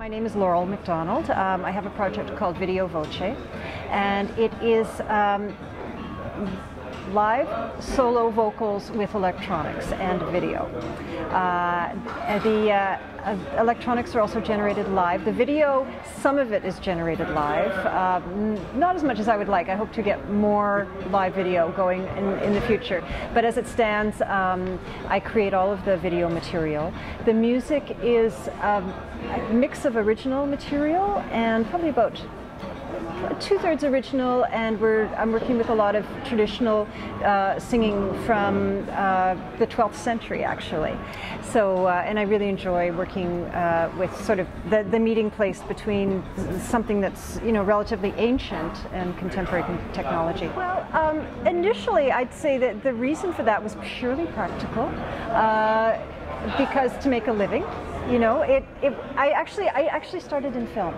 My name is Laurel MacDonald. I have a project called Videovoce, and it is live solo vocals with electronics and video. The electronics are also generated live. The video, some of it is generated live, not as much as I would like. I hope to get more live video going in the future. But as it stands, I create all of the video material. The music is a mix of original material and probably about 2/3 original, and I'm working with a lot of traditional singing from the 12th century, actually. So, and I really enjoy working with sort of the meeting place between something that's, you know, relatively ancient and contemporary technology. Well, initially I'd say that the reason for that was purely practical, because to make a living. You know, I actually started in film,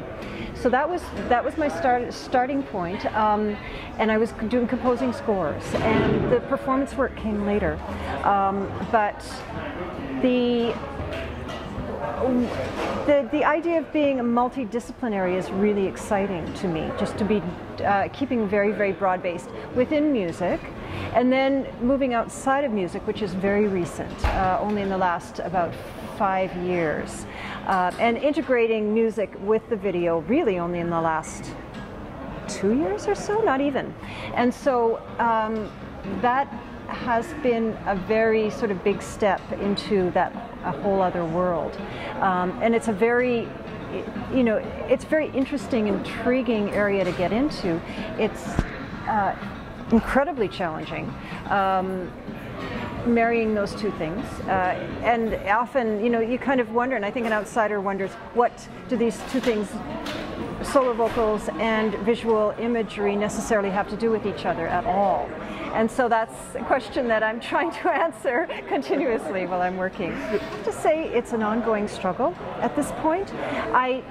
so that was my starting point, and I was composing scores, and the performance work came later. But the idea of being multidisciplinary is really exciting to me. Just to be keeping very broad-based within music, and then moving outside of music, which is very recent, only in the last about 5 years, and integrating music with the video really only in the last 2 years or so, not even. And so that has been a very sort of big step into a whole other world, and it's a very, you know, it's very interesting, intriguing area to get into. It's incredibly challenging. Marrying those two things, and often, you know, you kind of wonder, and I think an outsider wonders, what do these two things, solo vocals and visual imagery, necessarily have to do with each other at all? And so that's a question that I'm trying to answer continuously while I'm working. I have to say it's an ongoing struggle at this point. I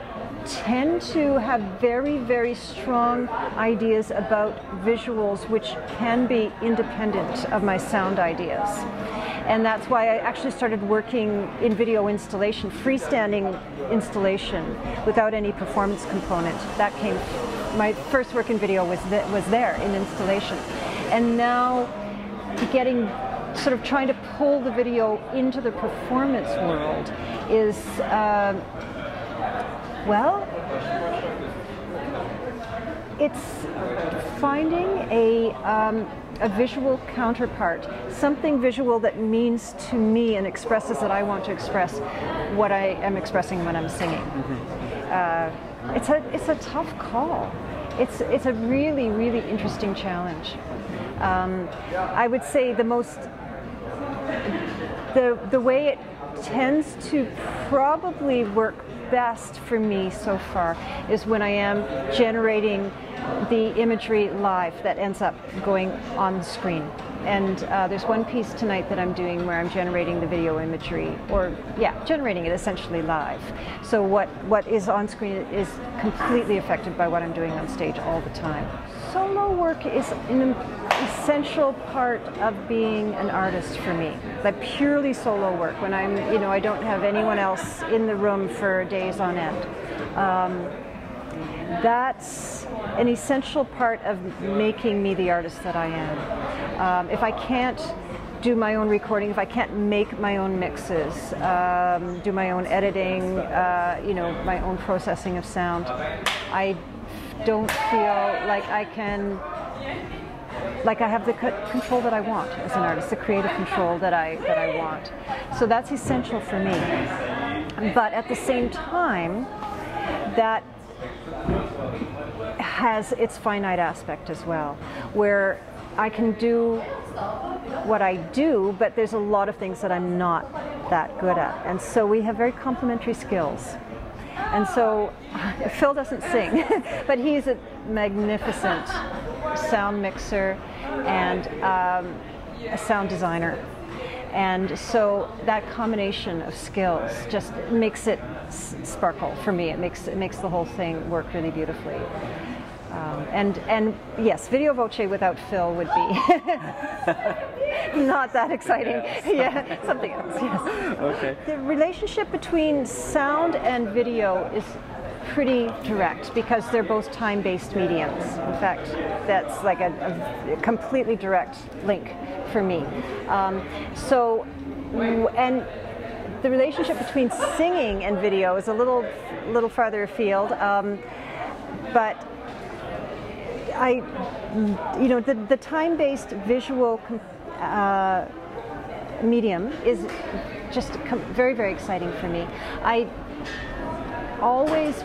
tend to have very strong ideas about visuals which can be independent of my sound ideas. And that's why I actually started working in video installation, freestanding installation without any performance component. That came, my first work in video was there in installation. And now sort of trying to pull the video into the performance world is, well, it's finding a visual counterpart, something visual that means to me and expresses that I want to express what I am expressing when I'm singing. It's a tough call. It's a really interesting challenge. I would say the way it tends to probably work best for me so far is when I am generating the imagery live that ends up going on the screen. And there's one piece tonight that I'm doing where I'm generating the video imagery, or yeah, generating it essentially live. So what is on screen is completely affected by what I'm doing on stage all the time. Solo work is an essential part of being an artist for me. Like purely solo work, when I'm, you know, I don't have anyone else in the room for days on end. That's an essential part of making me the artist that I am. If I can't do my own recording, if I can't make my own mixes, do my own editing, you know, my own processing of sound, I don't feel like I have the control that I want as an artist, the creative control that I want. So that's essential for me. But at the same time, that has its finite aspect as well, where I can do what I do, but there's a lot of things that I'm not that good at. And so we have very complementary skills. And so Phil doesn't sing, but he's a magnificent sound mixer and a sound designer. And so that combination of skills just makes it sparkle for me. It makes the whole thing work really beautifully. And yes, Videovoce without Phil would be not that exciting. Yeah, something else, yes. Okay. The relationship between sound and video is pretty direct because they're both time-based mediums. In fact, that's like a completely direct link for me. And the relationship between singing and video is a little farther afield, but the time-based visual medium is just very, very exciting for me. I've always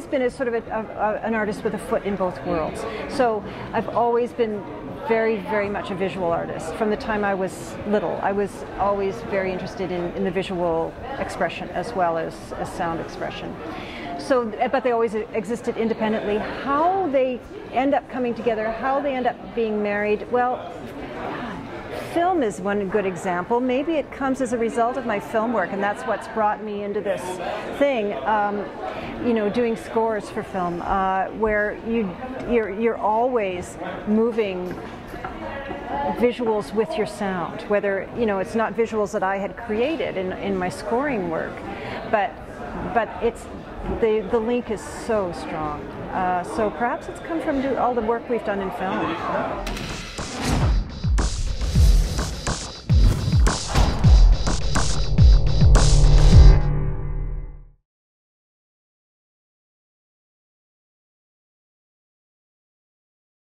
been a sort of an artist with a foot in both worlds. So I've always been very, very much a visual artist. From the time I was little, I was always very interested in the visual expression as well as sound expression. So, but they always existed independently. How they end up coming together, how they end up being married, well, film is one good example. Maybe it comes as a result of my film work, and that's what's brought me into this thing, doing scores for film, where you're always moving visuals with your sound, whether, it's not visuals that I had created in my scoring work, but it's, the link is so strong. So perhaps it's come from all the work we've done in film.